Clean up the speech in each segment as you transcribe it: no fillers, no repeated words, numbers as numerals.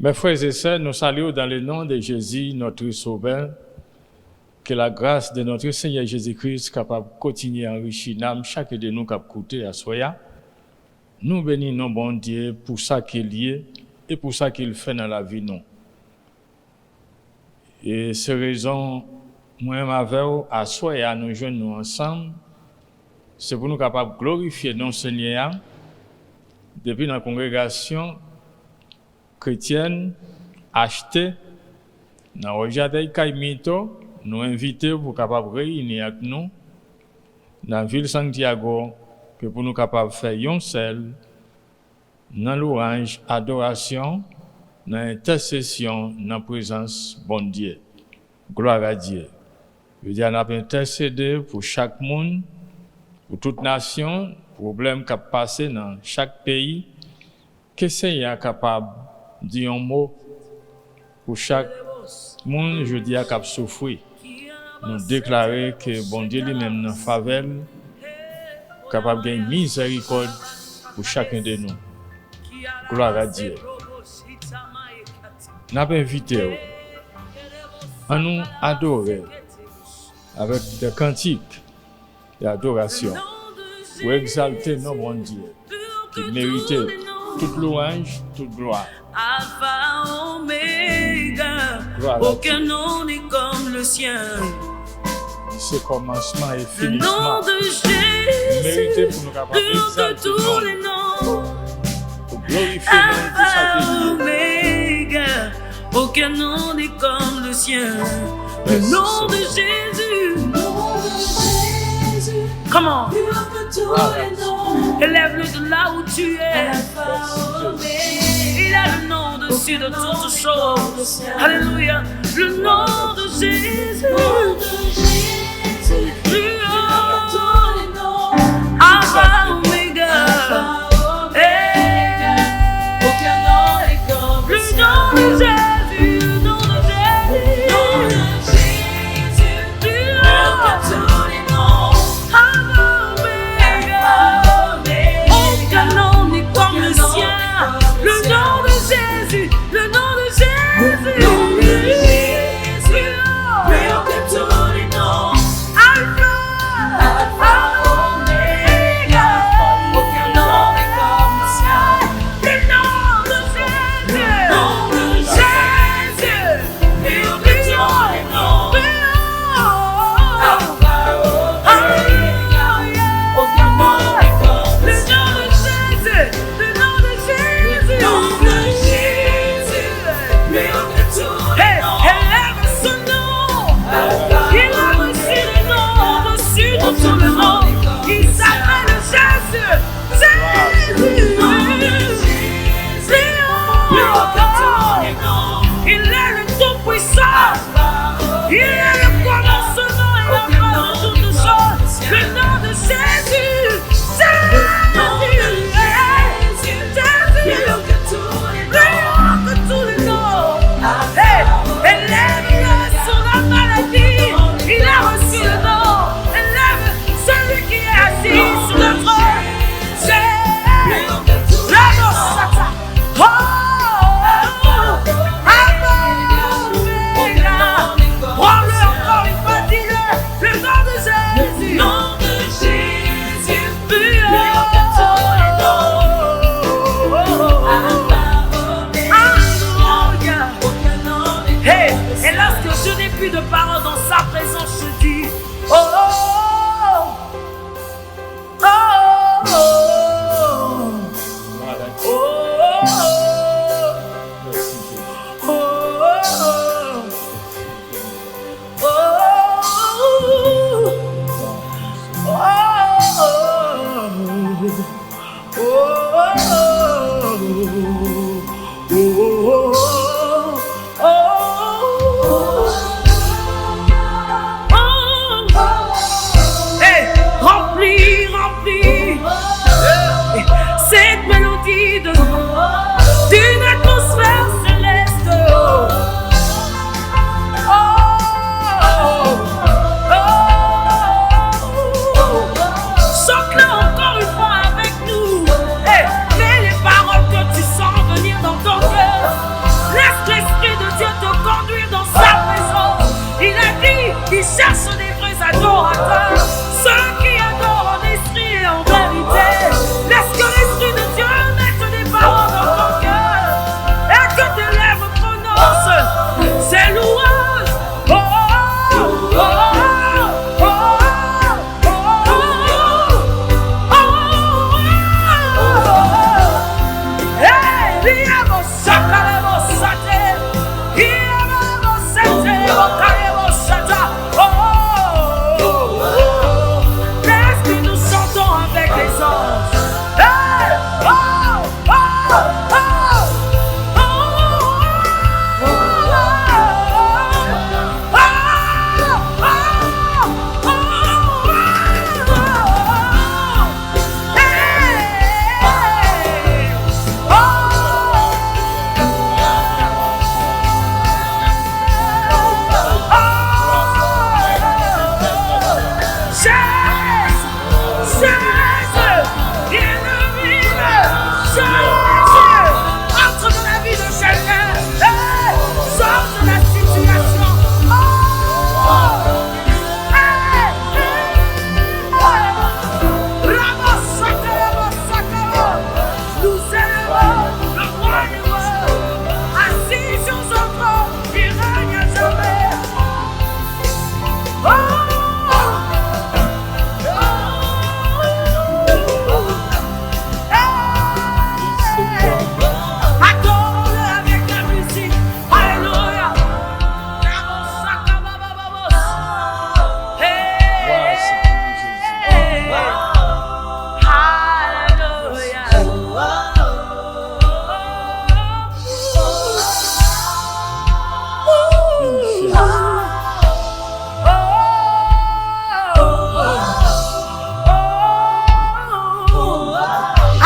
Mes frères et sœurs, nous saluons dans le nom de Jésus, notre Sauveur. Que la grâce de notre Seigneur Jésus-Christ capable de continuer à enrichir chaque de nous qui a écouté à Soya. Nous bénissons bon Dieu pour ça qu'il est et pour ça qu'il fait dans la vie nous. Et c'est raison, moi-même avec vous, à Soya, nous joignons ensemble. C'est pour nous capables de glorifier notre Seigneur depuis la congrégation chrétienne achetée dans le jardin de Caimito. Nous invitons pour capable réunir avec nous dans la ville de Santiago que pour nous capable faire un seul dans louange, adoration, dans intercession, dans la présence bon Dieu. Gloire à Dieu. Je veux dire, on a intercédé pour chaque monde, pour toute nation, problème qui a passé dans chaque pays, que Seigneur est capable de dire un mot pour chaque monde, je dis, qui a souffert. Nous déclarer que bon Dieu lui-même dans faveur capable de gagner miséricorde pour chacun de nous. Gloire à Dieu. Nous avons invité à nous adorer avec des cantiques d'adoration pour exalter nos bons dieux qui méritent toute louange, toute gloire. Alpha, Oméga, aucun nom n'est comme le sien. Ce commencement et Le finissement. nom de Jésus, plus que tous les noms. Pour glorifier Alpha, nous pour chaque Oméga, aucun nom n'est comme le sien. Le Merci, nom de Jésus. Comment? Élève-le de là où tu es. Il a le nom au-dessus de toutes choses. Alléluia. Le nom de Jésus. Alpha, Oméga. Aucun nom n'est comme le nom de Jésus. Le nom de Jésus. Tous les noms. Alpha, Oméga. Aucun nom n'est comme le sien. Le nom de Jésus. Le nom de Jésus. De parole dans sa présence, je dis oh, oh, oh, oh, oh, qui cherchent des vrais adorateurs, ceux qui adorent en esprit et en vérité. Laisse que l'Esprit de Dieu mette des paroles dans ton cœur et que tes lèvres prononcent ces louanges. Oh, oh, oh, oh, oh, oh, oh, oh. Hey, viens, sacrez-le, sacrez. Qu'est-ce que nous chantons avec les anges? Hey! Oh! Oh! Oh! Oh!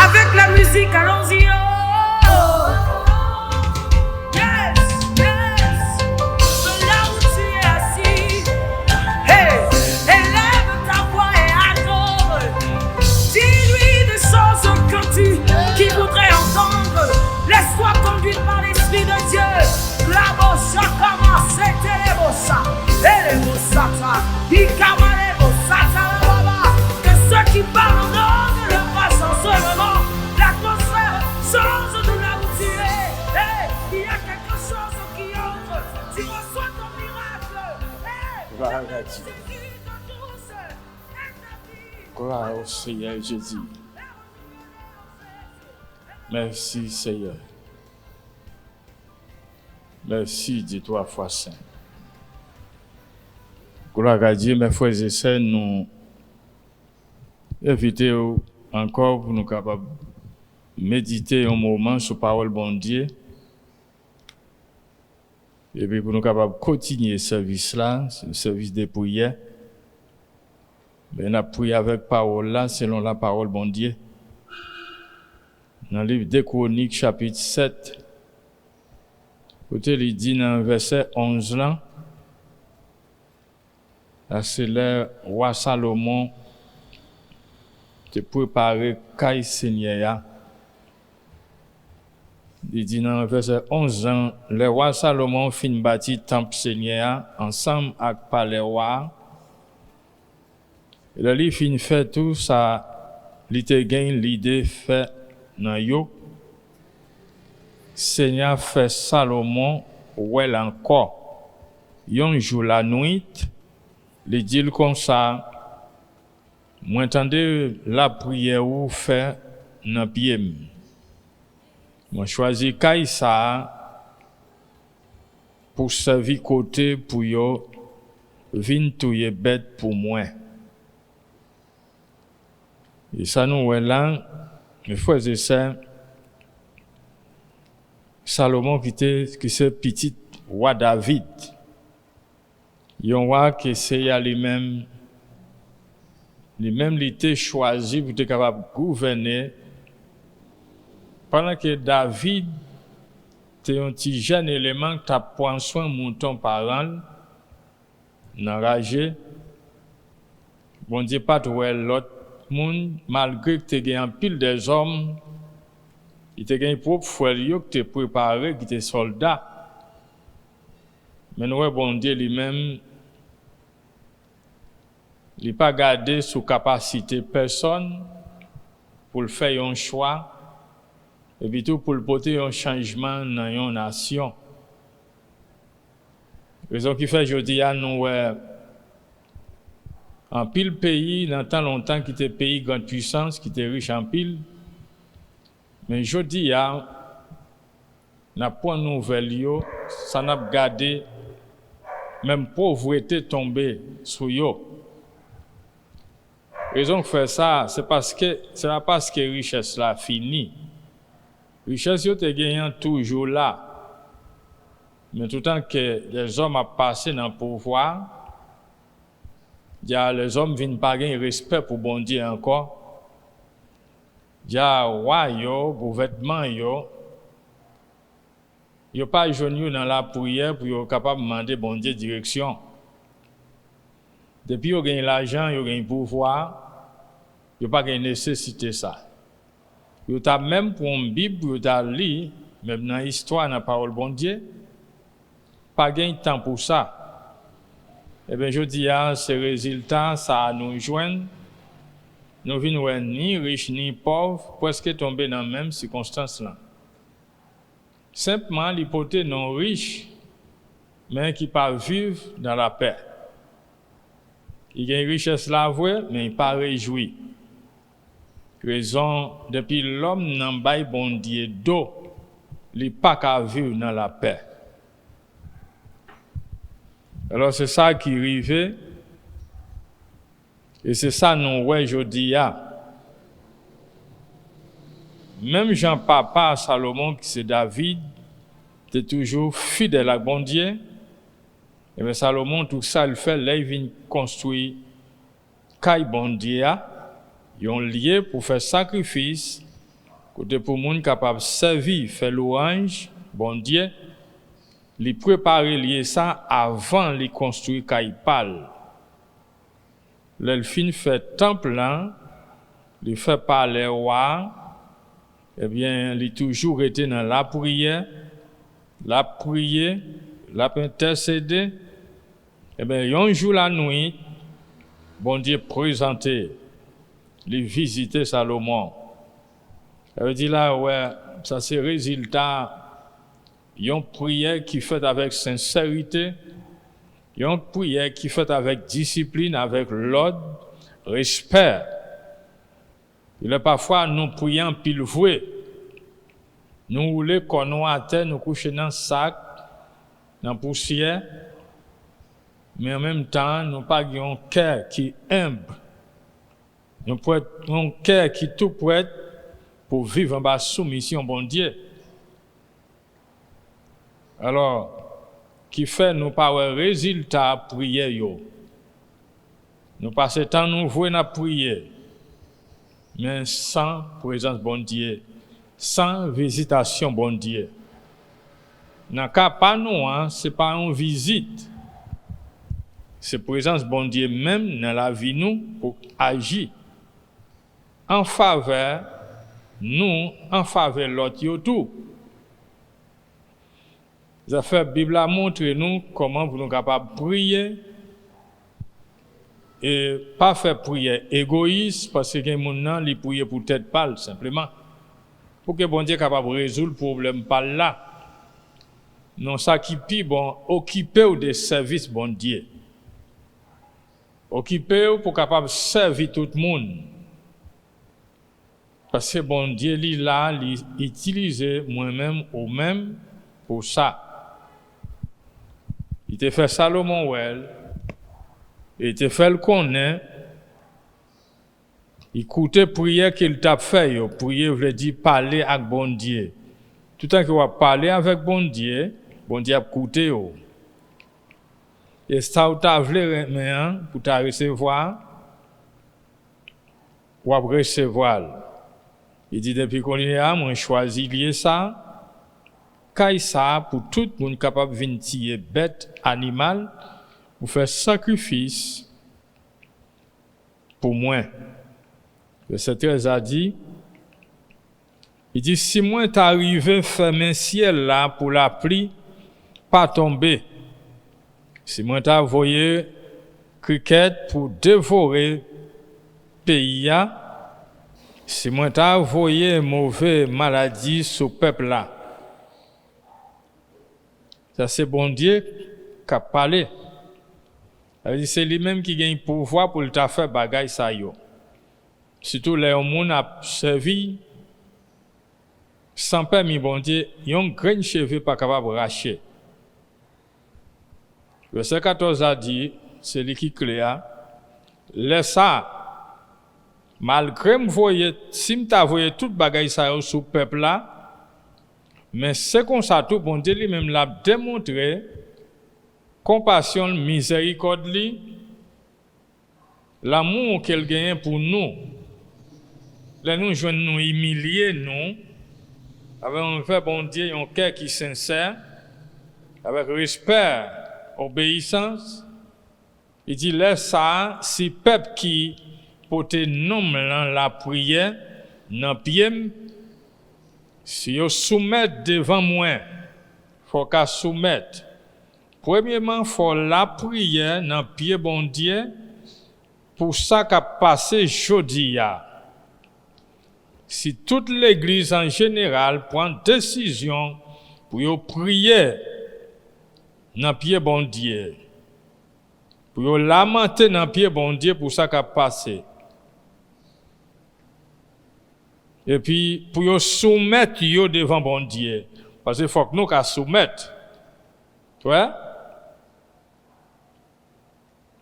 Avec la musique, allons-y. Yes, yes. De là où tu es assis, hey, élève ta voix et adore. Dis-lui des choses qu'il voudrait entendre. Laisse-toi conduire par l'Esprit de Dieu. La bossa, comment c'était les bossa. Et les bossa, les bossa, que ceux qui parlent en langue le fassent en ce moment. L'atmosphère change de là où tu es. Hey, il y a quelque chose qui entre. Tu reçois ton miracle. Hey, Gloire au Seigneur Jésus. Merci Seigneur. Merci de 3 fois saint. Gloire à Dieu, mes frères et sœurs, nous invitons encore pour nous capables méditer un moment sur la parole bon Dieu. Et puis pour nous capables continuer ce service là, ce service de prière. Mais on a prié avec parole là, selon la parole bon Dieu. Dans le livre des Chroniques, chapitre 7, côté il dit dans le verset 11 là, c'est le roi Salomon te préparé caille Seigneur. Il dit dans le verset 11 ans, le roi Salomon fin bâti temple Seigneur ensemble avec palais roi. Et là il fin fait tout ça, il te gagne l'idée fait dans yo. Seigneur fait Salomon ouais encore. Yon jour la nuit, il dit comme ça. Moi entendez la prière ou fait dans pied. Moi choisi Kaïsa pour servir côté pour yo vinn touyer bête pour moi. Et ça nous est là, mes frères et sœurs, Salomon qui c'est petit roi David. Yon roi qui c'est lui-même il était choisi pour être capable de gouverner. Pendant que David était un petit jeune élément qui a pris soin de mouton par an, enragé. Bon Dieu, pas de l'autre monde, malgré que tu aies un pile des hommes, il te gagne propre frère qui te préparé, qui était soldat. Mais nous, bon Dieu lui-même, Il pas garder sous capacité personne pour le faire un choix et puis tout pour le porter un changement dans une nation. Raison qui fait aujourd'hui nous en pile pays dans tant longtemps qui était pays grande puissance qui était riche en pile mais aujourd'hui n'a pas nouvelle yo ça n'a gardé même pauvreté tombée sur yo. Raison que fait ça c'est parce que c'est pas parce que richesse là fini. Richesse yo te gagnant toujours là. Mais tout le temps que les hommes ont passé dans le pouvoir, les hommes ne viennent pas gagner respect pour bon Dieu encore. Il y a roi yo, gouvernement yo, yo pas joindre dans la prière pour être capable de demander bon Dieu direction. Depuis yo gagne l'argent, yo gagne pouvoir, yo pas gagne nécessité ça. Yo t'a même pour une Bible, yo t'a lu, même dans l'histoire, dans la parole bon Dieu. Pas gain temps pour ça. Eh bien, je dis, ces résultats, ça nous joignent. Nous venons ni riches ni pauvres, presque tomber dans la même circonstance là. Simplement, l'hypothèse non riche, mais qui pas vivre dans la paix. Il y a une richesse la vraie, mais il pas réjoui. Raison, depuis l'homme n'a pas bon Dieu d'eau, il pas qu'à vivre dans la paix. Alors c'est ça qui arrive et c'est ça nous ouais aujourd'hui. Même Jean-Papa Salomon qui c'est David était toujours fidèle à bon Dieu. Et bien Salomon tout ça il fait là il vient construire caille bon Dieu. Ils ont lié pour faire sacrifice côté pour monde capable servir faire louange bon Dieu. Li préparer lié ça avant li construire Caïpal. Le fin fait temple là, li fait parler roi, eh bien, li toujours été dans la prière, la prier, la intercéder. Eh bien, un jour la nuit, bon Dieu présenté, li visiter Salomon. Ça veut dire là, ouais, ça c'est résultat. Une prière qui fait avec sincérité, une prière qui fait avec discipline, avec l'ordre, respect. Il est parfois nous prions pile voué. Nous voulons qu'on à terre, nous coucher dans le sac, dans la poussière, mais en même temps, nous pas un cœur qui humble. Nous pouvons un cœur qui tout prêt pour vivre en bas soumission bon Dieu. Alors, qui fait nous pas un résultat prière yo. Nous passons temps nous voir na prière, mais sans présence bon Dieu, sans visitation bon Dieu. Dans cas pas nous c'est pas une visite. C'est présence bon Dieu même dans la vie nous pour agir en faveur nous, en faveur l'autre yo tout. La Bible a montré nous comment nous sommes capables de prier et pas faire prière égoïste parce que les gens qui prient pour tête pâle simplement. Pour que bon Dieu soit capable de résoudre le problème pas là. Non, ça qui pire bon, occuper des services bon Dieu. Occuper pour capable de servir tout le monde. Parce que bon Dieu il là, il utilise moi-même ou même pour ça. Il te fait Salomon well, il te fait le connaître, écoutez prière qu'il t'a fait, prière veut dire parler avec bon Dieu. Tout le temps qu'il va parler avec bon Dieu a écouté. Et ça, tu as voulu pour te recevoir, ou à recevoir. Il dit depuis qu'on est là, moi choisi lier ça. Ça pour tout le monde capable de venir tirer bête, animal, pour faire sacrifice pour moi. Verset 13 a dit, il dit, si moi t'arrive fermer ciel là pour la pluie, pas tomber. Si moi t'as voyé cricket pour dévorer pays, si moi t'as envoyé une mauvaise maladie sur le peuple là. Ça c'est bon Dieu qui a parlé. C'est lui-même qui gagne pouvoir pour le faire bagaille ça yo. Surtout les gens a servi sans permis bon Dieu, yon grain cheveux pas capable racher. Verset 14 a dit, c'est lui qui clair, laisse ça, malgré m'voyer, si m'ta voyer toute bagaille ça yo sous peuple là, mais c'est comme ça tout bon Dieu lui-même l'a démontré compassion, miséricorde li, l'amour qu'elle gagne pour nous. Là nous joignent nous humilier nous avec un vrai bon Dieu, un cœur qui est sincère, avec respect, obéissance. Il dit laisse ça si peuple qui porte nom dans la prière dans pied si yo soumettre devant moi, faut qu'à soumettre. Premièrement, faut la prière dans pied bon Dieu pour ça qu'a passé jodi ya. Si toute l'église en général prend décision pour yo prier dans pied bon Dieu, pour yo lamenter dans pied bon Dieu pour ça qu'a passé. Et puis pour yo soumettre yo devant bon Dieu parce qu'il faut que nous qu'à soumettre. Ouais?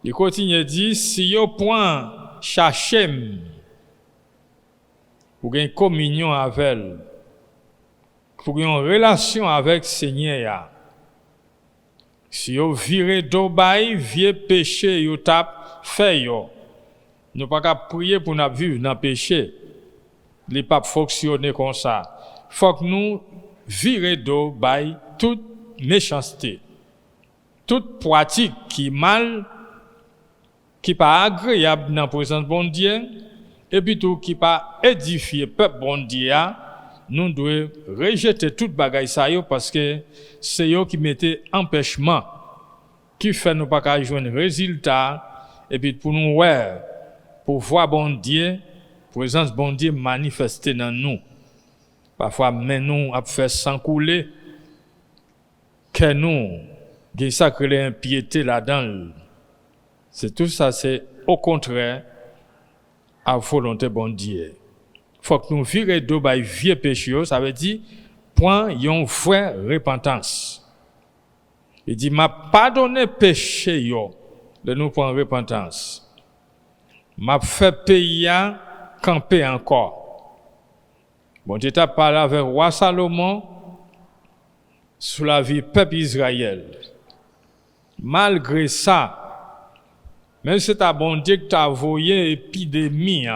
Il continue dit si yo point chercher pour gagner communion avec elle, pour gagner une relation avec Seigneur, si yo viré d'obay vieux péché yo tap fait yo, nous pas qu'à prier pour nous vivre dans péché, les pas fonctionner comme ça. Faut que nous virer d'obay toute méchanceté, toute pratique qui mal, qui pas agréable dans la présence de bon Dieu, et puis tout qui pas édifié peuple bon Dieu, nous devons rejeter toute bagaille ça yo parce que c'est yo qui mettait empêchement, qui fait nous pas qu'à joindre résultat, et puis pour nous pour voir bon Dieu, présence bon Dieu manifester dans nous. Parfois mais nous a fait sans couler que nous qui sacré impiété là-dedans. C'est tout ça, c'est au contraire à volonté bon Dieu. Faut que nous virer d'eau by vieux péché, ça veut dire point yon vraie repentance. Il dit m'a pardonné péché yo, de nous prendre repentance. M'a fait payer camper encore. Bon Dieu t'a parlé avec roi Salomon sur la vie peuple Israël. Malgré ça, même si c'est un bon Dieu qui t'a envoyé épidémie,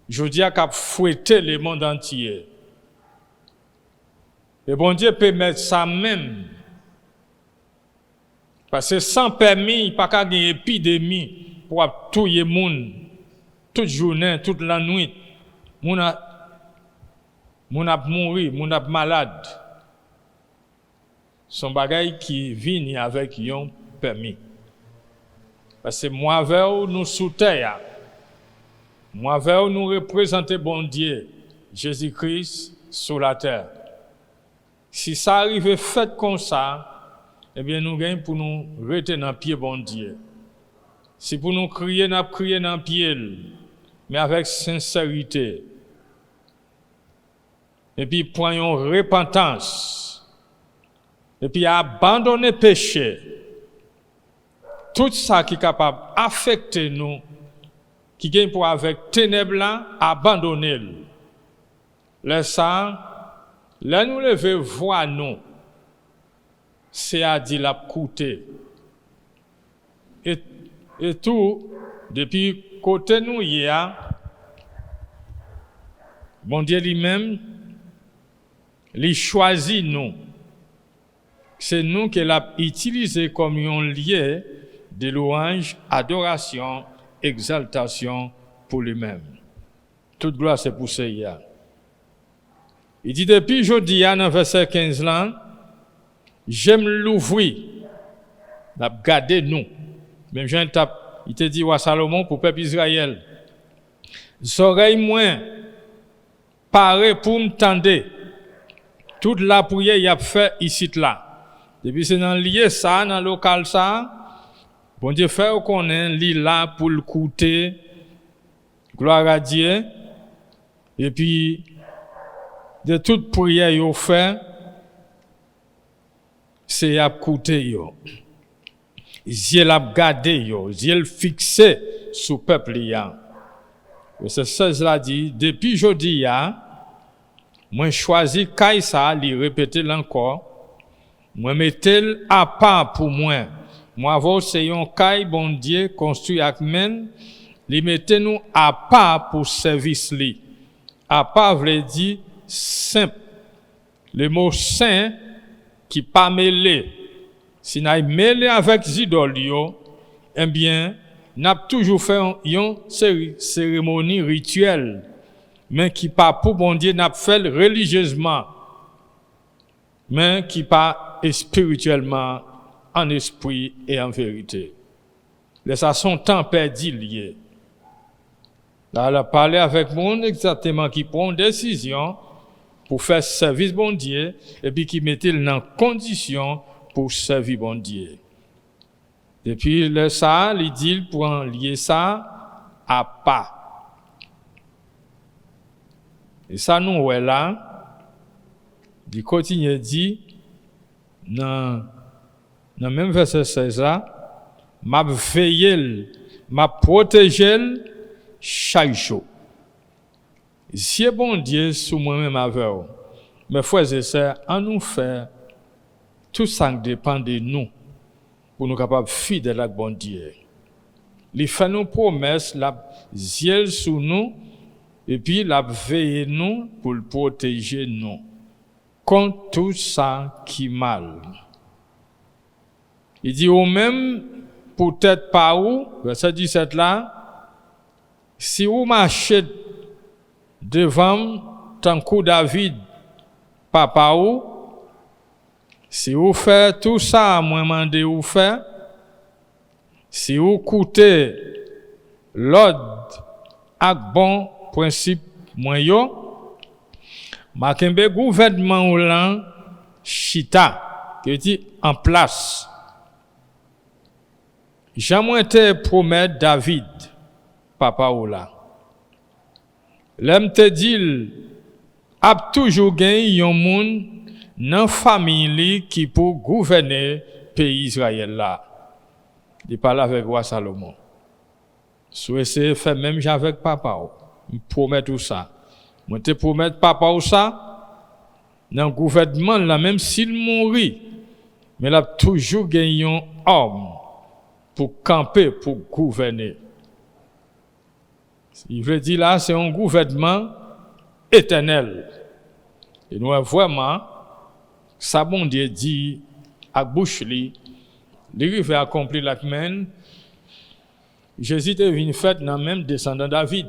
je dis à qu'a fouetté le monde entier. Le bon Dieu peut mettre ça même. Parce que sans permis, il n'y a pas qu'à une épidémie pour tout le monde, toute journée, toute la nuit. Moun a mouru, moun a malade. Son bagay qui vient avec un permis. Parce que moi vers nous sous terre, moi vers nous représenter bon Dieu, Jésus-Christ sur la terre. Si ça arrive fait comme ça, eh bien nous gagnons pour nous rester dans pied bon Dieu. Si pour nous crier, nous crier dans pied, mais avec sincérité. Et puis prenons repentance. Et puis abandonner péché. Tout ça qui est capable d'affecter nous, qui gagne pour avec ténèbres là, abandonner. Laisse ça, là nous lever voir nous, c'est à dire la coûter. Et tout, depuis côté nous, il y a, bon Dieu lui-même, il choisit nous. C'est nous qu'il a utilisé comme un lieu de louange, adoration, exaltation pour lui-même. Toute gloire c'est pour Seigneur. Il dit depuis jeudi, dans verset 15 là, j'aime l'ouvrir, n'a gardé nous. Même Jean il te dit à Salomon pour peuple Israël. Oreilles moins paré pour m'tendre. Toute la prière y a fait ici là. Depuis c'est dans lié ça dans local ça. Bon Dieu fait qu'on est là pour l'écouter. Gloire à Dieu. Et puis de toute prière yo fait c'est à écouter yo. Yeux l'a gardé yo, yeux fixé sur peuple ya. Verset 16 là dit depuis jodi ya moi choisi kay ça li répéter encore. Moi mettel à part pour moi. Moi vo c'est un kay bon Dieu construit avec main, li mettez nous à part pour service li. À part veut dire simple. Le mot saint qui pas mêlé. Si n'a mêlé avec idole yo, eh bien, n'a toujours fait une cérémonie rituelle, mais qui pas pour bon Dieu n'a fait religieusement, mais qui pas spirituellement en esprit et en vérité. Les ça son temps perdu lié. Là, elle a parlé avec monde exactement qui prend une décision pour faire service bon Dieu et puis qui mettait dans condition pour servir bon Dieu. Depuis le ça, il dit pour en lier ça à pas. Et ça nous ouais là, du continue dit dans même verset 16 là, m'a veillé, m'a protégé chaque jour. Si bon Dieu sous moi-même avec vous, mes frères et sœurs, en nous faire tout ça dépend de nous pour nous capables fidèles avec bon Dieu. Il fait nous promesses, la ziel sous nous et puis la veille nous pour le protéger nous contre tout ça qui mal. Il dit ou même peut-être pas où, verset 17 là, si vous marchez devant tant que David, papa ou, si vous faites tout ça, moi mandé vous faire, si vous écoutez l'ordre avec bon principe, moi yo, makembe gouvernement ou lan chita, qui dit en place. Jamais été promettre David, papa ou là. L'homme te dit, a toujours gagné un monde dans famille qui pour gouverner pays Israël là. Il parle avec roi Salomon. Souhaité faire même avec papa ou. Je promets tout ça. Moi te promets papa ou ça dans le gouvernement là même s'il mourit, mais il a toujours gagné un homme pour camper, pour gouverner. Il veut dire là, c'est un gouvernement éternel. Et nous vraiment, ça bon Dieu dit à bouche li, il veut accomplir la semaine. Jésus est venu fait dans même descendant David.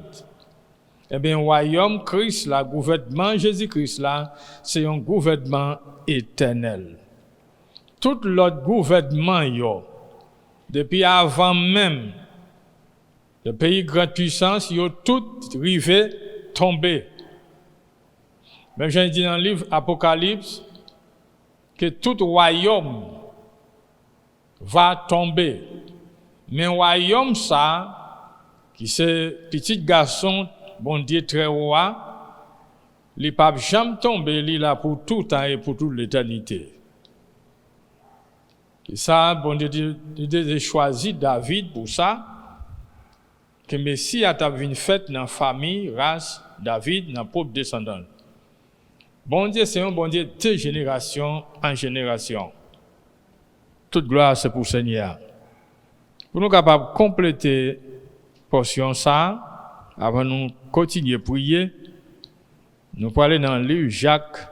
Eh bien, royaume Christ, le gouvernement Jésus-Christ là, c'est un gouvernement éternel. Tout l'autre gouvernement yo, depuis avant même le pays grande puissance, ils ont tout rivé tombé. Même j'ai dit dans le livre Apocalypse que tout royaume va tomber. Mais royaume ça, qui c'est petit garçon, bon Dieu très roi, il ne peut jamais tomber, il est là pour tout temps et pour toute l'éternité. Et ça, bon Dieu a choisi David pour ça. Que Messie a été fait dans la famille, race, David, dans le propre descendant. Bon Dieu, c'est un bon Dieu de génération en génération. Toute gloire, c'est pour le Seigneur. Pour nous capables de compléter portion ça, avant de nous continuer à prier, nous allons aller dans le livre Jacques,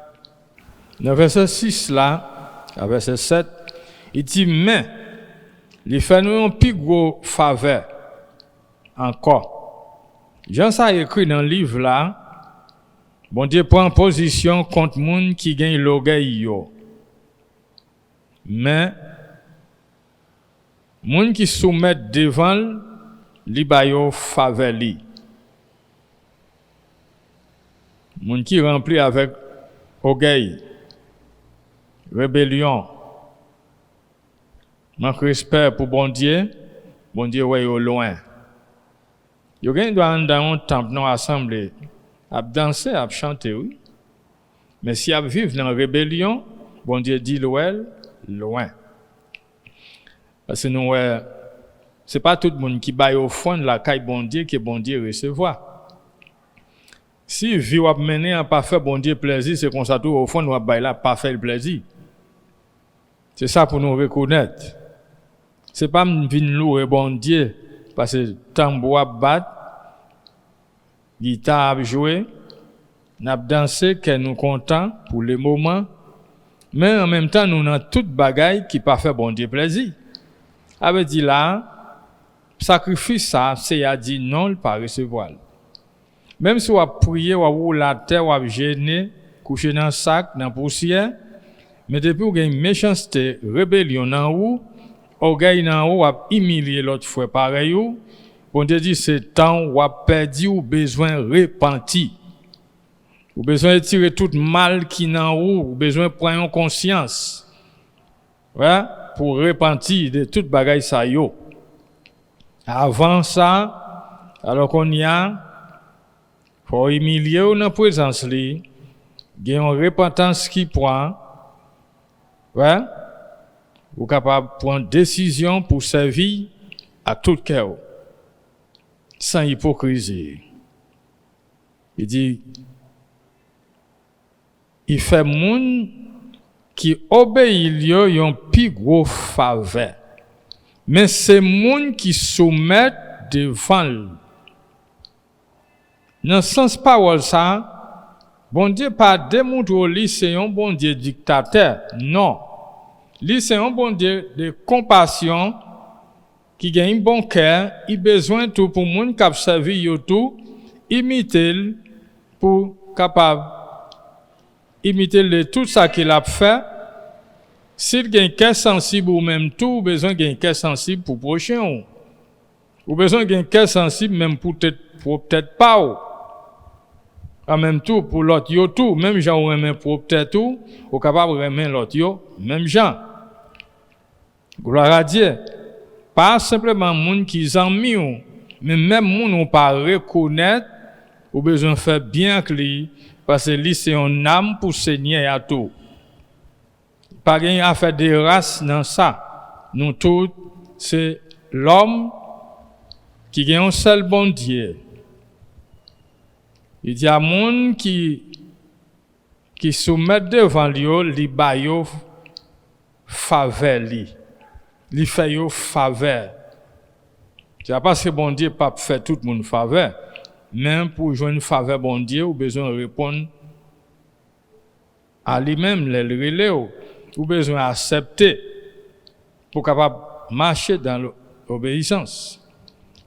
dans le verset 6 là, à verset 7, il dit, mais, il fait nous un plus gros faveur. Encore. Jean ça écrit dans le livre là, bon Dieu prend position contre monde qui gagne l'orgueil yo. Mais Moun qui soumet devant li ba yo faveur li. Moun qui rempli avec orgueil, rébellion, manque respect pour bon Dieu ouais au loin. Yo gen doit dans un temple non assemblée, à danser, à chanter oui. Mais si à vivre dans rébellion, bon Dieu dit loin. Parce que nous c'est pas tout le monde qui baille au fond de la caille bon Dieu que bon Dieu recevoir. Si vie ou mener à pas faire bon Dieu plaisir, c'est comme ça tout au fond nous baille là pas faire le plaisir. C'est ça pour nous reconnaître. C'est pas venir louer bon Dieu parce que tambour a battre, guitare a jouer, n'a danser que nous content pour le moment, mais en même temps nous avons toute bagaille qui pas faire bon Dieu plaisir. Avait dit là, sacrifice ça, c'est à dire non, il pas recevoir. Même si on a prié, on a la terre, on a gêné, couché dans le sac, dans la poussière, mais depuis qu'on a une méchanceté, rébellion dans ou, orgueil dans ou, a humilié l'autre fois pareil ou, on te dit c'est temps où a perdu ou besoin repenti. Ou besoin de tirer tout mal qui dans ou besoin de prendre conscience. Ouais, pour repentir de toute bagaille ça yo. Avant ça, alors qu'on y a faut humilier ou dans présence li, gen une repentance qui prend. Ouais, ou capable prendre décision pour servir à tout cœur. Sans hypocrisie. Il dit il fait moun qui obéit lui yon pi gros faveur. Mais c'est moun qui soumet devant lui. Dans sens parole ça, bon Dieu pas démontre lui c'est un bon Dieu dictateur. Non. Lui c'est un bon Dieu de compassion qui gagne un bon cœur, il besoin tout pour moun k'ap servi yo tout, imiter pour capable imiter de tout ça qu'il a fait. S'il gagne cœur sensible ou même tout, besoin gagne cœur sensible pour prochain ou besoin gagne cœur sensible même pour peut-être pas ou. En même tout pour l'autre yo tout, même gens ou même pour peut-être tout, ou capable remettre l'autre yo, même gens. Gloire à Dieu. Pas simplement moun qui zanmi ou, mais même moun ou pas reconnaître ou besoin faire bien que lui parce que lui c'est un âme pour Seigneur à tout. Pas gain à faire des races dans ça. Nous tous c'est l'homme qui gagne un seul bon Dieu. Il y a moun qui soumet devant lui li ba yo faveur li fait yo faveur. C'est pas que bon Dieu pas fait tout le monde faveur, même pour joindre faveur bon Dieu, ou besoin de répondre à lui-même les relais ou besoin accepter pour capable marcher dans l'obéissance.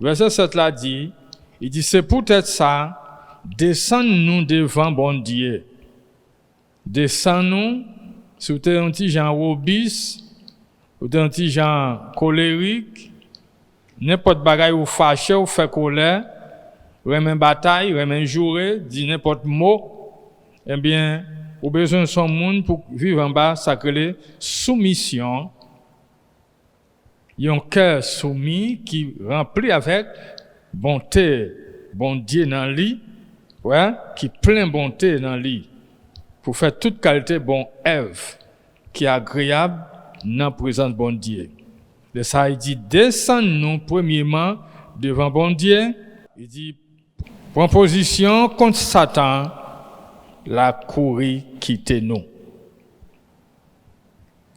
Verset 7 là dit, il dit c'est peut-être ça, descends-nous devant bon Dieu. Descends-nous sous tes un petit gens robis ou d'un petit gens colérique, n'importe bagaille ou fâché ou fait colère, remen bataille, remen jouer, dit n'importe mot, eh bien, ou besoin de son monde pour vivre en bas, ça que soumission. Un cœur soumis qui rempli avec bonté, bon Dieu dans lui, ouais, qui plein bonté dans lui, pour faire toute qualité bon œuvre qui est agréable dans la présence de bon Dieu. De ça, il dit, descends-nous premièrement devant bon Dieu. Il dit, prends position contre Satan, la courir quitter nous.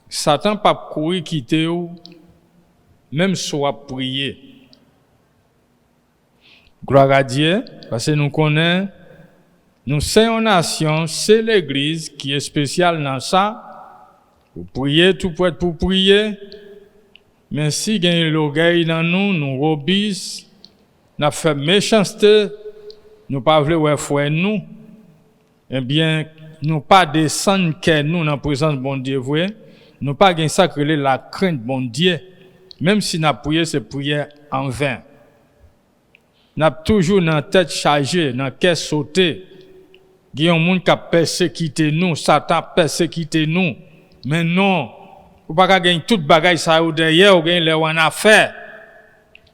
Satan pas courir quitter nous, même soit prier. Gloire à Dieu, parce que nous connaissons, nous sommes une nation, c'est l'église qui est spéciale dans ça. Pour prier, tout pour être pour prier. Mais si il y a l'orgueil dans nous, nous obéissons, nous faisons méchanceté, nous pas voulons faire nous, eh bien, nous pas descendre que nous dans la présence de bon Dieu, nous pas gain sacré la crainte de bon Dieu. Même si n'a prié, c'est prière en vain. N'a toujours dans tête chargée, dans cœur sauté. Il y a un monde qui a persécuté nous, Satan a persécuté nous. Mais non, vous ne pouvez pas gagner toute bagaille ça ou derrière, ou gagner les en affaire.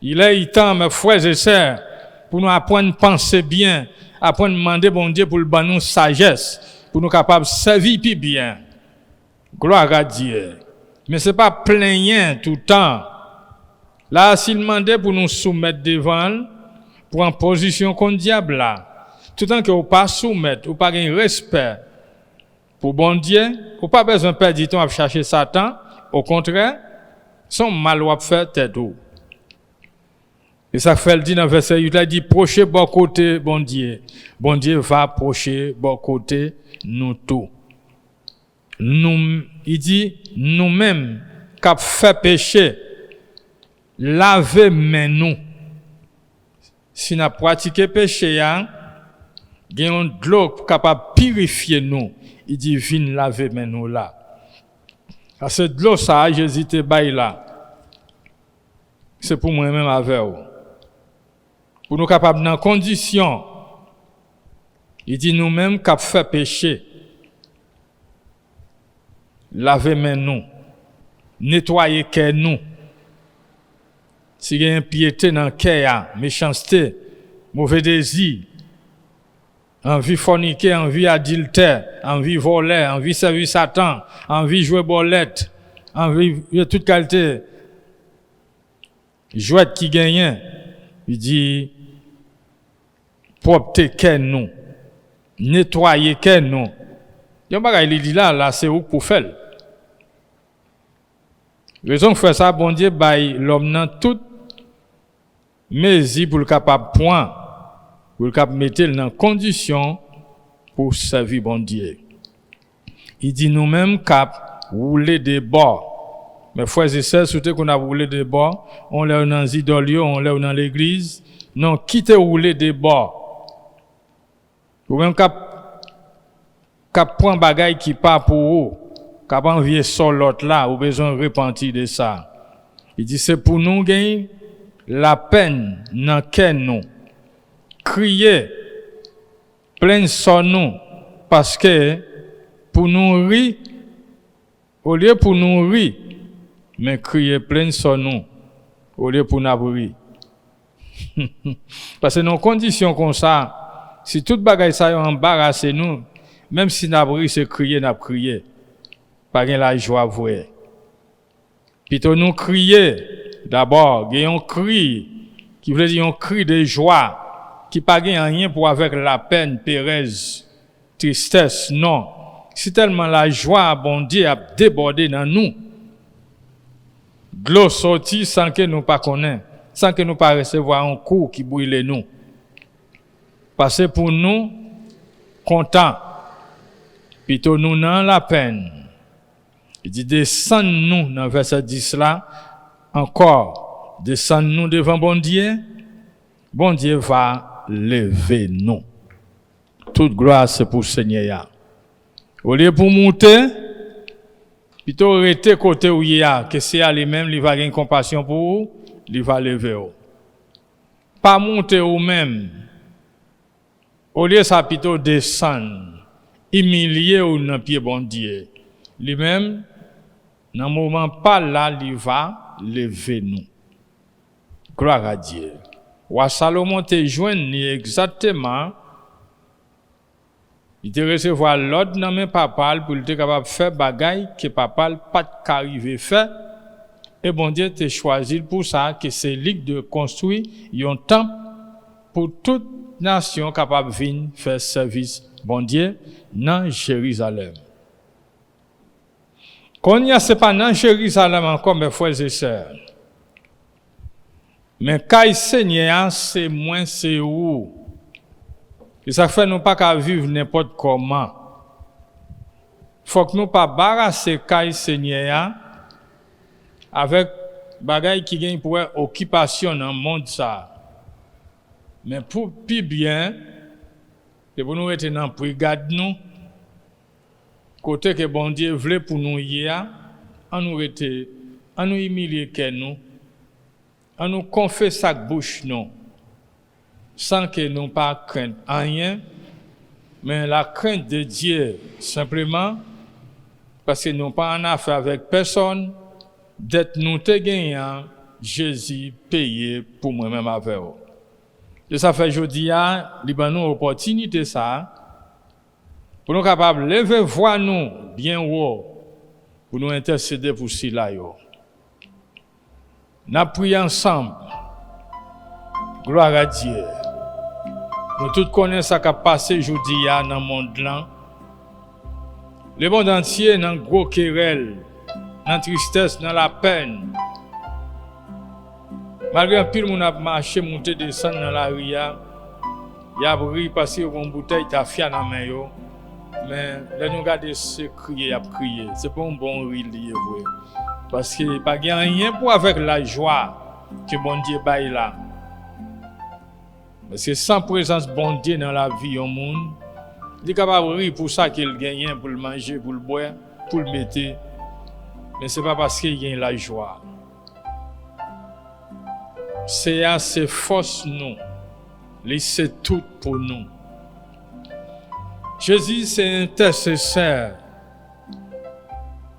Il est temps, mes frères et sœurs, pour nous apprendre à penser bien, apprendre à demander bon Dieu pour le nous sagesse, pour nous capables de servir plus bien. Gloire à Dieu. Mais ce n'est pas plaignant tout le temps. Là, s'il demandait pour nous soumettre devant, pour en position contre diable là, tout le temps que vous pas soumettre, vous pas gagner respect pour bon Dieu, vous pas besoin de perdre du temps à chercher Satan, au contraire, son mal va faire tête ou. Et ça fait le dit dans verset 8, il dit procher bon côté bon Dieu. Bon Dieu va approcher bon côté nous tous. Nous, il dit nous-mêmes qui fait péché, laver main nous. Si nous pratiqué péché, il y a de l'eau capable de purifier nous. Il dit viens laver main nous là. Parce que de l'eau ça, Jésus te baille là. C'est pour moi-même avec vous. Pour nous capables dans condition. Il dit nous-mêmes qui fait péché. Laver main nous, nettoyer cœur nous. S'il y a impiété dans le cœur, méchanceté, mauvais désir, envie forniquer, envie adultère, envie voler, envie servir Satan, envie jouer bolette, envie de toute qualité, jouet qui gagne, il dit, propter cœur nous, nettoyer cœur nous. Il dit là, c'est où pour faire. Raison que fait ça, bon Dieu, l'homme dans toute mesure pour le capable point, pour le capable mettre dans condition pour servir bon Dieu. Il dit nous-mêmes cap rouler des bords. Mais frères et sœurs, surtout qu'on a roulé des bords, on l'a dans les idoles, on l'a dans l'église, non, quittez rouler des bords. Ou même cap prend bagaille qui pas pour vous, cap envier sur l'autre là, ou besoin de repentir de ça. Il dit c'est pour nous gagner la peine dans cœur nous. Crier plein son nous parce que pour nous rire au lieu pour nous rire mais crier plein son nous au lieu pour nous rire. Parce que dans conditions comme ça, si toute bagaille ça embarrasse nous, même si n'a rire c'est crier n'a crier. Pas gain la joie vrai. Plutôt nous crier d'abord, gain un cri qui veut dire un cri de joie qui pas gain rien pour avec la peine, pérèse, tristesse, non. C'est tellement la joie bon Dieu a débordé dans nous. De l'eau sortie sans que nous pas connaît, sans que nous pas recevoir un coup qui brûle nous. Parce que pour nous content, plutôt nous dans la peine. Il dit descends-nous dans verset 10 là encore, descends-nous devant bon Dieu. Bon Dieu va lever nous. Toute gloire c'est pour le Seigneur. Au lieu pour monter, plutôt rester côté où il y a, que c'est à lui-même, il va avoir compassion pour vous, il va lever vous. Pas monter vous-même. Au lieu ça plutôt descendre, humilier ou dans pied bon Dieu. Lui-même, dans le moment pas là, il va lever nous. Gloire à Dieu. Wa Salomon te joint exactement. Il te recevoir l'ordre dans mes papa pour être capable de faire bagaille que papa pas qu'arriver faire. Et bon Dieu te choisi pour ça que c'est lui de construire un temple pour toute nation capable de venir faire service bon Dieu dans Jérusalem. Quand il y a c'est pas dans Jérusalem encore mes frères et sœurs. Mais quand Seigneur c'est moins c'est où. Et ça fait nous pas qu'à vivre n'importe comment. Faut que nous pas barrasser quand Seigneur avec bagaille qui gagne pour occupation dans le monde ça. Mais pour plus bien, c'est pour nous être dans brigade nous côté que bon Dieu voulait pour nous hier, en nous humilier que nous On nous confesse sa bouche non, sans que nous pas craindre rien, mais la crainte de Dieu simplement parce que nous pas en affaire avec personne, d'être nous te gagnant Jésus payé pour moi-même avec vous. Et ça fait aujourd'hui nous opportunité ça pour nous capables lever voix nous bien haut pour nous intercéder pour cela yo. N'a prié ensemble. Gloire à Dieu. Nous tous connaissons ce qui a passé aujourd'hui dans le monde là. Le monde entier dans gros querelle, dans la tristesse, dans la peine. Malgré un pile monde a marché, monté, descendre dans la rue, il a ri parce qu'il y a une bouteille qui a fait dans la main. Mais là, nous regardons ce crier, il a crié. Ce n'est pas un bon rire. Parce qu'il n'y a pas rien pour avec la joie que bon Dieu baille là. Parce que sans présence bon Dieu dans la vie au monde, il est capable de rire pour ça qu'il gagne, pour le manger, pour le boire, pour le mettre. Mais ce n'est pas parce qu'il gagne la joie. C'est assez force nous. Laissez tout pour nous. Jésus, c'est intercesseur.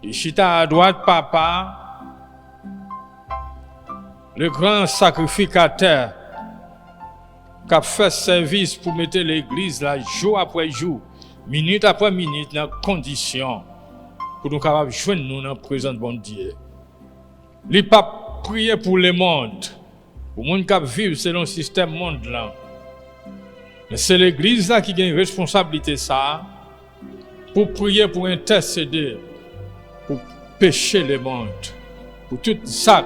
Il chita à droite, papa, le grand sacrificateur qui a fait service pour mettre l'église là jour après jour, minute après minute, dans condition pour nous capables de joindre nous dans la présence de bon Dieu. Il n'a pas prié pour le monde, pour les gens qui vivent selon le système monde là. Mais c'est l'église là qui a une responsabilité ça, pour prier, pour intercéder, pour pécher le monde, pour tout sac,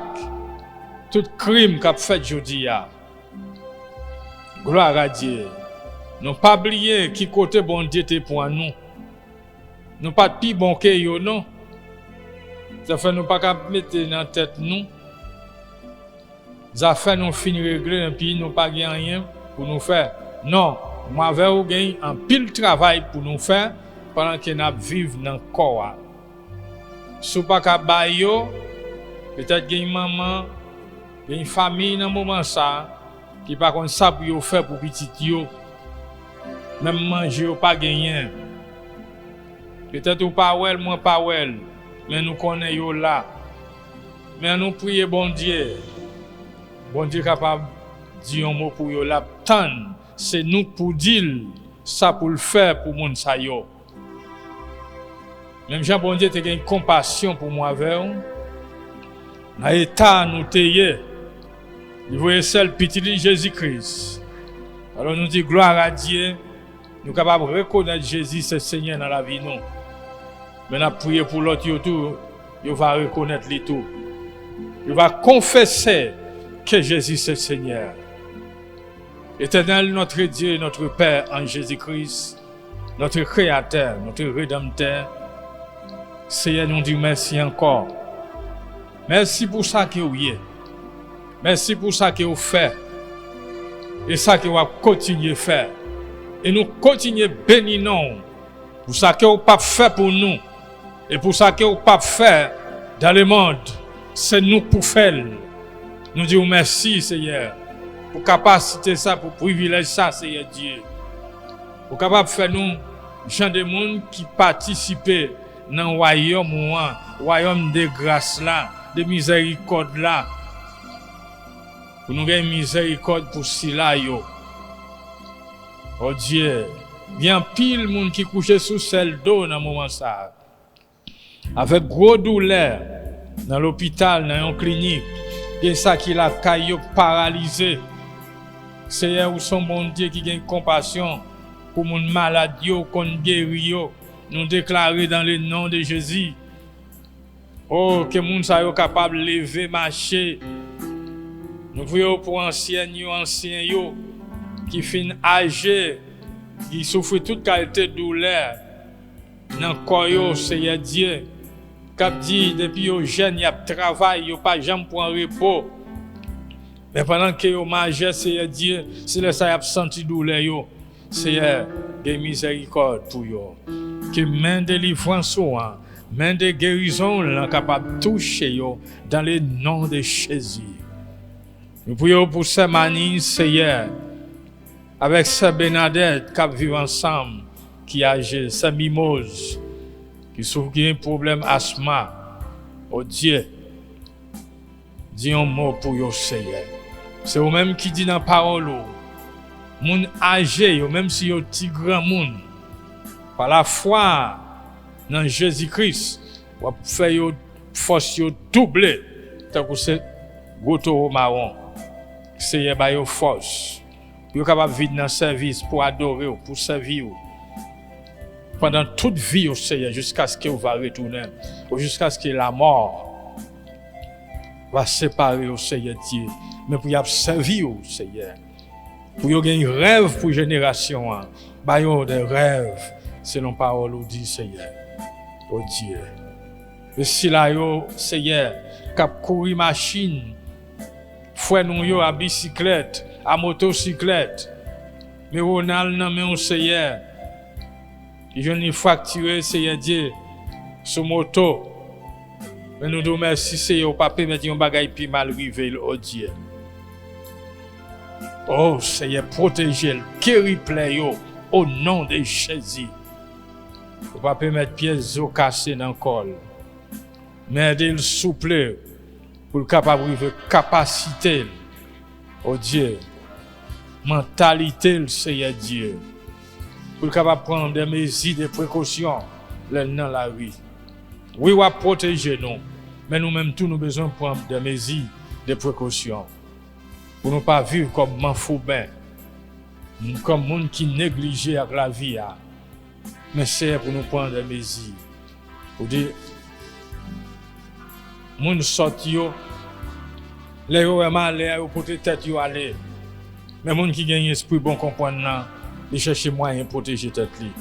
tout crime qu'a fait aujourd'hui. Gloire à Dieu. Nous pas oublier qui côté bon Dieu était pour nous. Nous pas de plus bon que yo non. Ça fait nous pas mettre dans la tête nous. Ça fait nous finir régler et puis nous pas gagner rien pour nous faire. Non, moi avec vous gagne un pile travail pour nous faire pendant que nous vivons dans le corps. Si pas ka bayo, peut-être gagne maman, gagne famille dans moment ça qui pas comme ça pour faire pour petit yo. Même manger ou pas gagner. Peut-être ou pas well, moi pas well, mais nous connaissons yo là. Mais nous prions bon Dieu. Bon Dieu capable de dire un mot pour yo là. C'est nous pour dire ça pour le faire pour moun sa yo. Même Jean bon Dieu te gagne compassion pour moi avec vous. Dans l'état nous teye. Il voyait seul petit Jésus-Christ. Alors nous dit gloire à Dieu. Nous sommes capables de reconnaître Jésus c'est Seigneur dans la vie nous. Mais nous prions pour l'autre tout, il va reconnaître les tout. Il va confesser que Jésus c'est Seigneur. Éternel, notre Dieu, notre Père en Jésus-Christ, notre Créateur, notre Rédempteur, Seigneur, nous dit merci encore. Merci pour ça que vous êtes. Merci pour ça que vous faites. Et ça que vous continuez à faire. Et nous continuons à bénir nous. Pour ça que vous n'avez pas fait pour nous. Et pour ça que vous n'avez pas fait dans le monde. C'est nous pour faire. Nous disons merci, Seigneur. Pour capacité ça, pour privilège ça, Seigneur Dieu. Pour capable faire nous, gens de monde qui participent dans le royaume de grâce là, de miséricorde là. Pour nous gagner miséricorde pour cela yo. Oh Dieu, bien pile monde qui couche sous celle d'eau dans moment ça. Avec gros douleur dans l'hôpital, dans une clinique, et ça qui la caillou paralysé. Seigneur, ou son bon Dieu qui gagne compassion pour mon malade yo qu'on guéri yo, nous déclarer dans le nom de Jésus. Oh, que moun sa yo capable lever, marcher. Nous voyons pour anciens yo qui fin âgé, qui souffre toute qualité de douleur dans corps yo, Seigneur Dieu. Cap dit depuis yo jeune y a travail, yo pas jamais pour un repos. Mais pendant que yo majeur, Seigneur Dieu, c'est là ça y a senti douleur yo. Seigneur, de miséricorde pour yo. Que main de délivrance main de guérison là capable toucher yo dans le nom de Jésus. Nous prions pour ces Mani, Seigneur, avec ces Bernadette qui vivent ensemble, qui âgent, ces Mimose, qui souffrent d'un problème asthma. Oh Dieu, dis un mot pour eux, Seigneur. C'est eux-mêmes qui dit dans la parole, moun âgé, même si yo ti grand moun, par la foi dans Jésus-Christ, va faire yo force yo doubler, tant que c'est goto marron. Seigneur ba yo force. Yo capable vivre dans service pour adorer, pour servir pendant toute vie au Seigneur jusqu'à ce qu'il va retourner, ou jusqu'à ce que la mort va séparer au Seigneur Dieu, mais pour y servir au Seigneur. Pour y avoir un rêve pour génération, bah yo des rêves selon parole ou dit Seigneur. Oh Dieu. Et si là yo Seigneur cap courir machine, frère nous yo à bicyclette, à motocyclette. Mais Ronald nan men Seigneur. Il vient nous fracturer Seigneur Dieu sur moto. Mais nous nous merci Seigneur pas permettre un bagay pi mal rivé oh Dieu. Oh Seigneur, protégez-le, guéris-le au nom de Jésus. Faut pas permettre pièces au cassé dans le col. Mais aidez-le souple pour le capable de capacité. Oh Dieu, mentalité le Seigneur Dieu. Pour le capable de prendre des mesures de précaution dans la vie. Oui, on va protéger nous, mais nous-mêmes tous nous avons besoin de prendre des mesures de précaution. Pour ne pas vivre comme manfoubin, comme monde qui néglige avec la vie. Mais c'est pour nous prendre des mesures. Pour dire, monde sorti yo, les yo vraiment les yo porter tête yo aller. Mais monde qui gagne esprit bon comprendre là, il cherche moyen protéger tête li.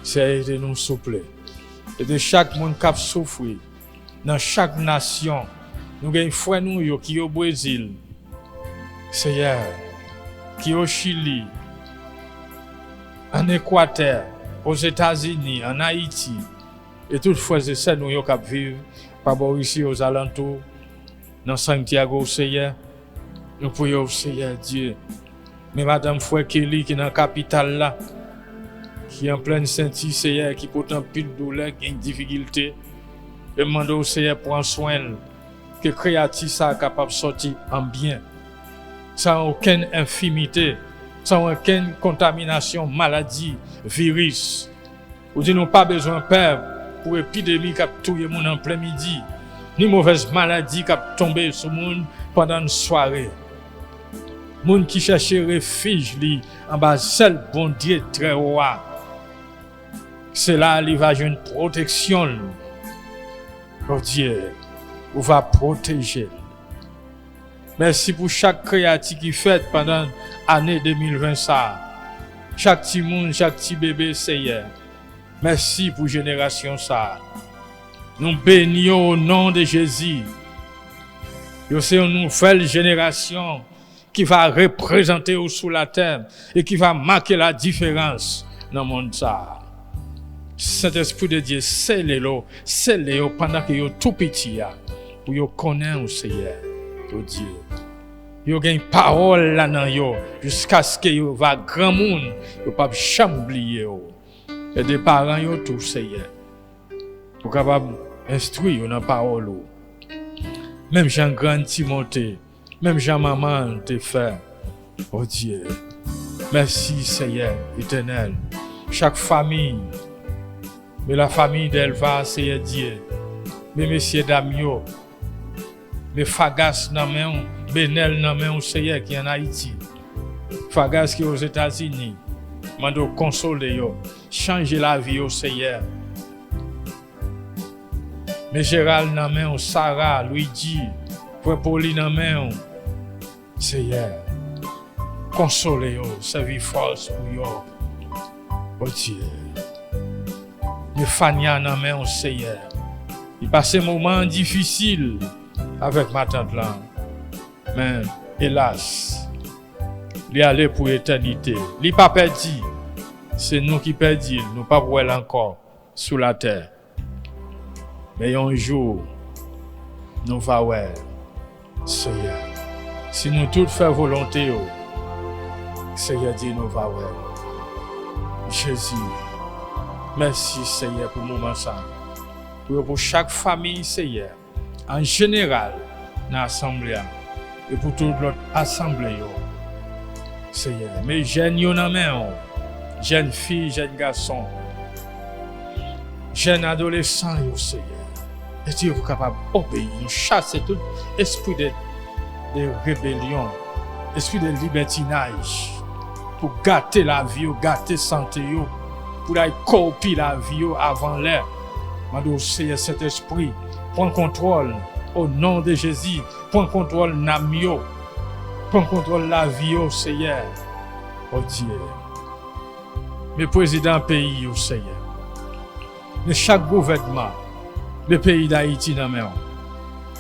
C'est de nous souple. Et de chaque monde qui souffre dans chaque nation, nous gagne frère nous yo qui au Brésil. Seigneur, qui au Chili, en Équateur, aux États-Unis, en Haïti, et toutes les frères et sœurs nous qui vivent, par ici aux alentours, dans Santiago, Seigneur, nous prions, Seigneur Dieu. Mais Madame Frère Kelly, qui est dans la capitale là, qui est en pleine Saint-Denis, Seigneur, qui porte un pile de douleur, qui a une difficulté, demandons au Seigneur prendre soin, que créatif ça capable de sortir en bien. Sans aucune infimité, sans aucune contamination, maladie, virus. Ou dit nous pas besoin de peur pour épidémie qui a tué le monde en plein midi, ni mauvaise maladie qui a tombé sur le monde pendant une soirée. Monde qui cherche refuge en bas seul bon Dieu très roi. C'est là il va une protection. Oh Dieu, on va protéger. Merci pour chaque créature qui fait pendant l'année 2020 ça. Chaque petit monde, chaque petit bébé, Seigneur. Merci pour génération ça. Nous bénissons au nom de Jésus. C'est une nouvelle génération qui va représenter sous la terre et qui va marquer la différence dans le monde ça. Saint-Esprit de Dieu, c'est le pendant que vous êtes tout petit pour vous connaître au Seigneur. Oh Dieu. Yo gagne parole là dans yo jusqu'à ce que yo va grand monde, yo pas jamais oublier yo. Et des parents yo tout Seigneur. Pour capable instruire dans parole. Même Jean grand Timothée, même Jean maman te fait. Oh Dieu. Merci Seigneur éternel. Chaque famille, mais la famille d'Elva Seigneur Dieu. Mais messieurs dames yo, mais Fagas nan men, Benel nan men au Seigneur qui en Haïti. Fagas qui aux États-Unis. Mando consoler yo, changer la vie au Seigneur. Mais Gérald nan men, Sarah, Luigi, Frère Pauline nan men, Seigneur. Consoler yo, servir force pour yo. Oh Dieu. Mais Fania nan men au Seigneur. Il passe un moment difficile avec ma tante là. Mais hélas, il est allé pour l'éternité. Il n'est pas perdu. C'est nous qui perdons. Nous ne pas voir encore sous la terre. Mais un jour, nous allons voir Seigneur. Si nous tous faisons volonté, Seigneur dit nous va ouais. Jésus, merci Seigneur pour le moment ça. Pour chaque famille, Seigneur, en général, dans l'assemblée, et pour toute l'autre assemblée, Seigneur. Mais jeunes, y en a main, jeunes filles, jeunes garçons, jeunes adolescents, Seigneur. Et Dieu est capable d'obéir, chasser tout esprit de rébellion, esprit de libertinage, pour gâter la vie, gâter la santé, pour aller copier la vie avant l'heure. Madou Seigneur Saint-Esprit, prends contrôle au nom de Jésus, prends contrôle Namio, prends contrôle la vie au Seigneur, oh Dieu. Mes présidents pays au Seigneur, mais chaque gouvernement, le pays d'Haïti dans mes mains,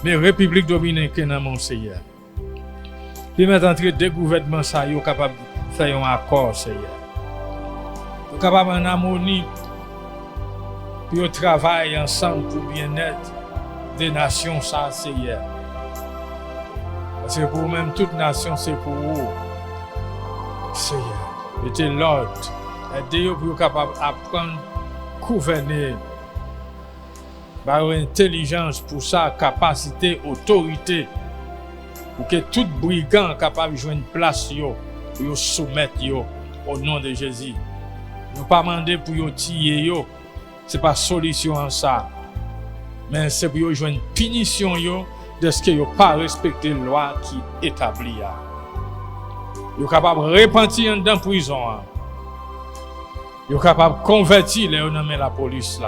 mais République dominicaine dans mon Seigneur. Puis mettre entre deux gouvernements ça, ils sont capables de faire un accord, Seigneur. Ils sont capables en harmonie. Puis on travaille ensemble pour le bien-être des nations, ça, Seigneur. Parce que pour même toute nation, c'est pour vous. Seigneur, mettez l'ordre. Aidez-vous pour être capable d'apprendre, gouverner. Par intelligence, pour ça, capacité, autorité. Pour que tout brigand capable de jouer une place, pour soumettre au nom de Jésus. Nous ne pas demander pour tirer. Ce n'est pas solution en ça. Mais c'est pour jouer une punition de ce qu'ils n'ont pas respecté la loi qui est établie. Ils sont capables de repentir dans la prison. Ils sont capables de convertir la police.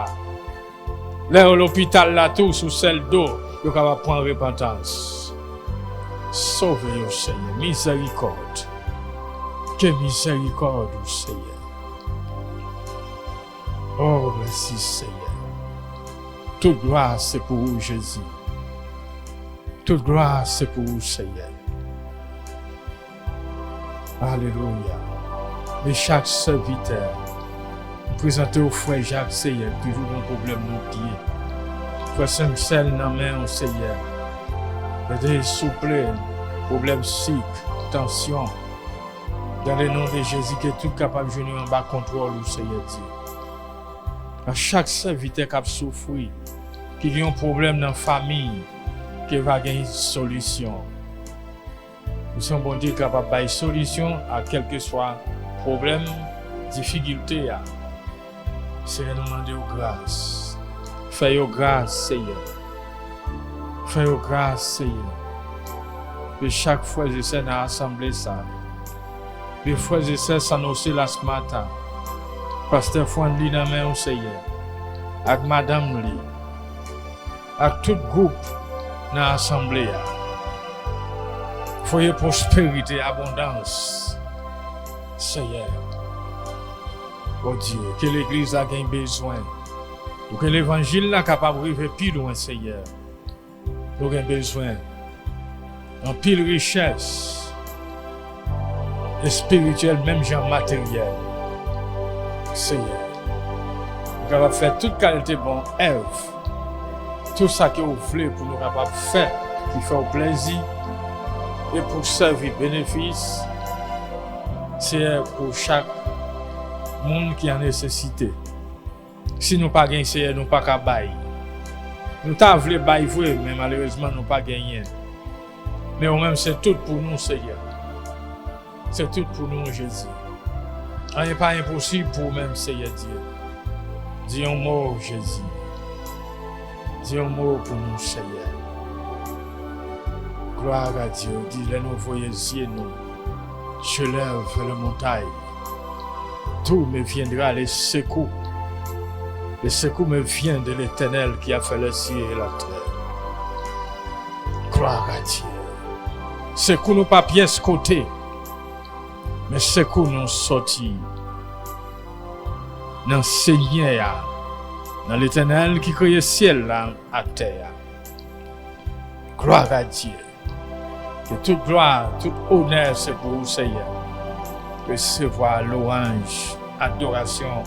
L'hôpital là, tout sous celle d'eau, ils sont capables de prendre repentance. Sauvez-vous, Seigneur. Miséricorde. Que miséricorde, Seigneur. Oh, merci Seigneur. Toute gloire c'est pour vous, Jésus. Toute gloire c'est pour vous, Seigneur. Alléluia. Mais chaque serviteur, présentez au frère Jacques, Seigneur, toujours un problème nos pieds. Frère Saint-Michel, dans main, Seigneur. Aidez, souple, problème sick, tension. Dans le nom de Jésus, que tout capable de venir en bas contrôle, Seigneur Dieu. À chaque serviteur qui a souffert, qui a un problème dans la famille, qui va gagner une solution. Nous sommes bon Dieu capable de donner une solution à quel que soit le problème, difficulté. Seigneur, nous demandons grâce. Fais-nous grâce, Seigneur. Fais-nous grâce, Seigneur. Et chaque fois que j'essaie dans l'assemblée, ça. Les fois que j'essaie s'annoncer là ce matin. Pasteur Fouandli dans main au Seigneur, avec Madame Li, avec tout groupe dans l'assemblée. Foyer prospérité, abondance. Seigneur, oh Dieu, que l'Église a besoin, pour que l'Évangile est capable de arriver plus loin, Seigneur. Nous avons besoin en pile richesse, et spirituelle, même genre matériel. Seigneur, nous sommes capables de faire toute qualité bonne œuvre, tout ça que vous voulez pour nous capables de faire, qui fait au plaisir et pour servir bénéfice, c'est pour chaque monde qui a nécessité. Si nous pas gagné, Seigneur, nous pas qu'à bailler. Nous voulons bailler, mais malheureusement nous pas gagné. Mais au même c'est tout pour nous, Seigneur. C'est tout pour nous, Jésus. Ce n'est pas impossible pour même Seigneur Dieu. Dis un mot, Jésus. Dis un mot pour nous, Seigneur. Gloire à Dieu. Dis-le nous voyez nous. Je lève vers la montagne. Tout me viendra les secours. Les secours me viennent de l'Éternel qui a fait le ciel et la terre. Gloire à Dieu. Secours nous pas pièce côté. Mais secours nous sortis dans le Seigneur, dans l'Éternel qui crée le ciel là, à terre. Gloire à Dieu. Que toute gloire, tout honneur, c'est pour vous, Seigneur. Recevoir louange, adoration,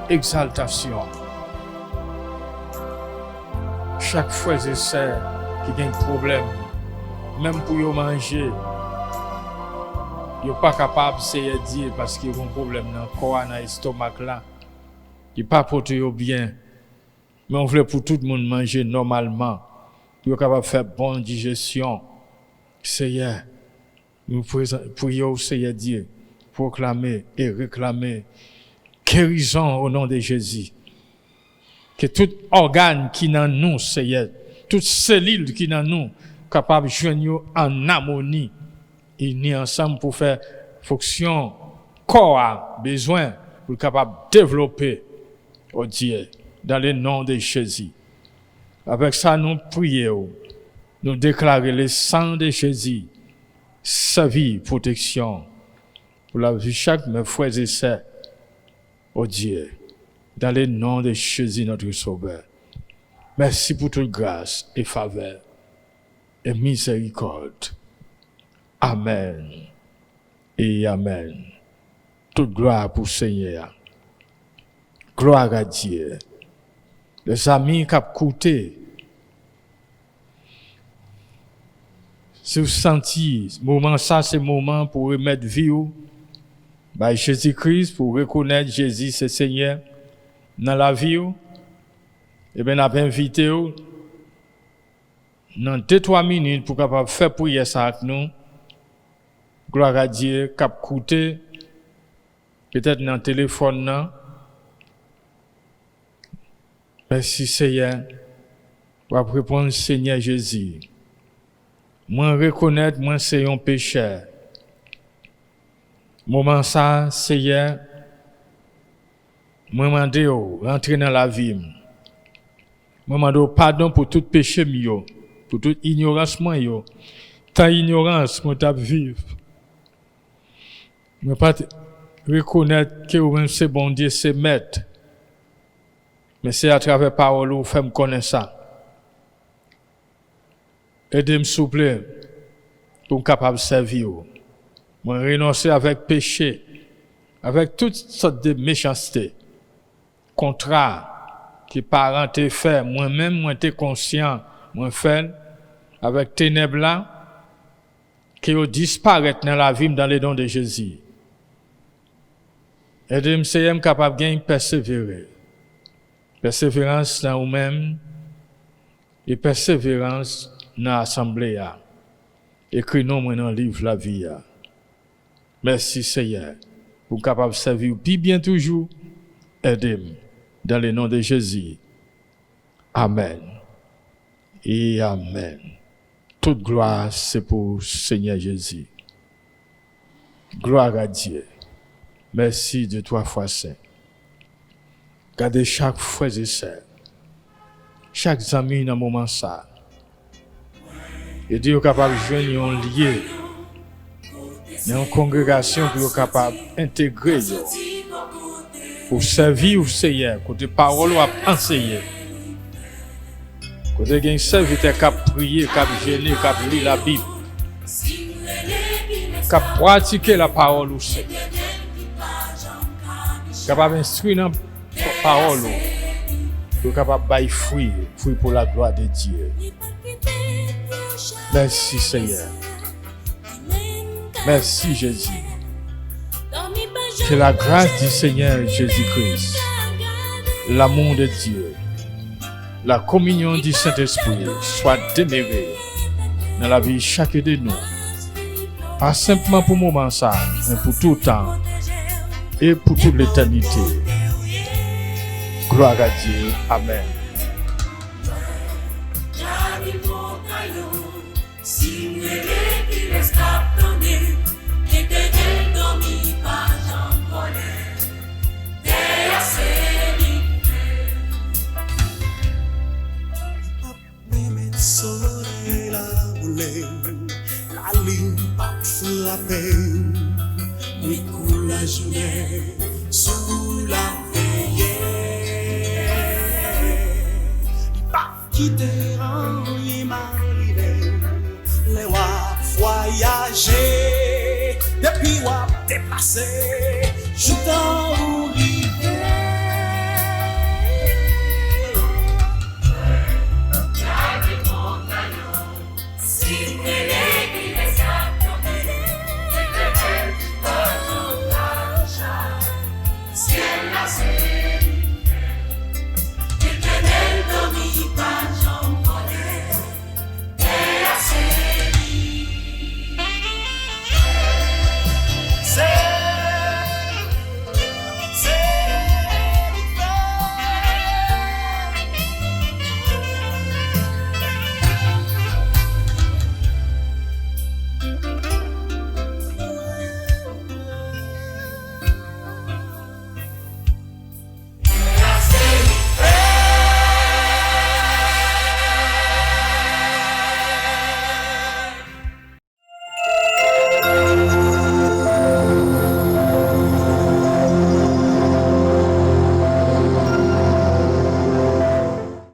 exaltation. Chaque fois que c'est qui a un problème, même pour manger, Yo pas capable c'est dire parce qu'il y a un problème dans le corps, dans l'estomac là. Il pas porter yo bien. Mais on veut pour tout le monde manger normalement. Pour capable faire bonne digestion. Seigneur, nous prions au Seigneur Dieu, proclamer et réclamer guérison au nom de Jésus. Que tout organe qui dans nous, Seigneur, toute cellule qui dans nous, capable de joindre en harmonie, unis ensemble pour faire fonction, corps a besoin pour capable de développer, oh Dieu, dans le nom de Jésus. Avec ça, nous prions, nous déclarons le sang de Jésus, sa vie, protection, pour la vie de chaque mes frères et sœurs, oh Dieu, dans le nom de Jésus, notre Sauveur. Merci pour toute grâce et faveur et miséricorde. Amen et Amen. Toute gloire pour le Seigneur. Gloire à Dieu. Les amis qui ont écouté, si vous sentez, moment ça, c'est le moment pour remettre vie by Jésus-Christ, pour reconnaître Jésus, c'est Seigneur, dans la vie, et bien, on a invité dans 2-3 minutes pour capable faire prier ça avec nous. Gloire à Dieu, cap écouter, peut-être dans le téléphone, non? Merci Seigneur, pour répondre Seigneur Jésus. Moi reconnaître, moi c'est un pécheur. Moment ça, Seigneur, moi demander rentrer dans la vie. Moi demander pardon pour tout péché mio, pour toute ignorance moi yo. Ta ignorance moi t'a vivre. Moi pas reconnaître que vous même c'est bon Dieu, c'est maître. Mais c'est à travers parole où fait me connaître ça. Aidez-moi s'il vous plaît pour capable servir. Moi renoncer avec péché, avec toutes sortes de méchanceté, contrat que parents te fait, moi-même moi t'es conscient, moi fait avec ténèbres là qui disparaître dans la vie dans les dons de Jésus. Aidez-moi c'est capable de persévérer. Persévérance dans vous-même et persévérance dans l'assemblée. Écris-nous dans le livre la vie. Merci Seigneur pour capable servir bien toujours. Aidez-moi dans le nom de Jésus. Amen et Amen. Toute gloire c'est pour Seigneur Jésus. Gloire à Dieu. Merci de toi, foi saint. Gardez chaque frère et sœur, chaque ami dans le moment ça. Et Dieu est capable de joindre un lien dans une congrégation pour être capable d'intégrer pour servir au Seigneur, côté parole ou à enseigner. Côté gain serviteur qui a prié, qui a gêné, qui a lu la Bible, qui a pratiqué la parole au Seigneur. Capable d'instruire dans parole pour capable bailler fruit pour la gloire de Dieu. Merci Seigneur. Merci Jésus. Que la grâce du Seigneur Jésus-Christ, l'amour de Dieu, la communion du Saint-Esprit soit demeurée dans la vie de chacun de nous. Pas simplement pour le moment ça, mais pour tout le temps et pour toute l'éternité. Gloire à Dieu. Amen. La ligne pas frappée, mais coule la journée sous la veillée. Pas quitter en m'arriver, les wap voyager, depuis wap déplacer, je t'en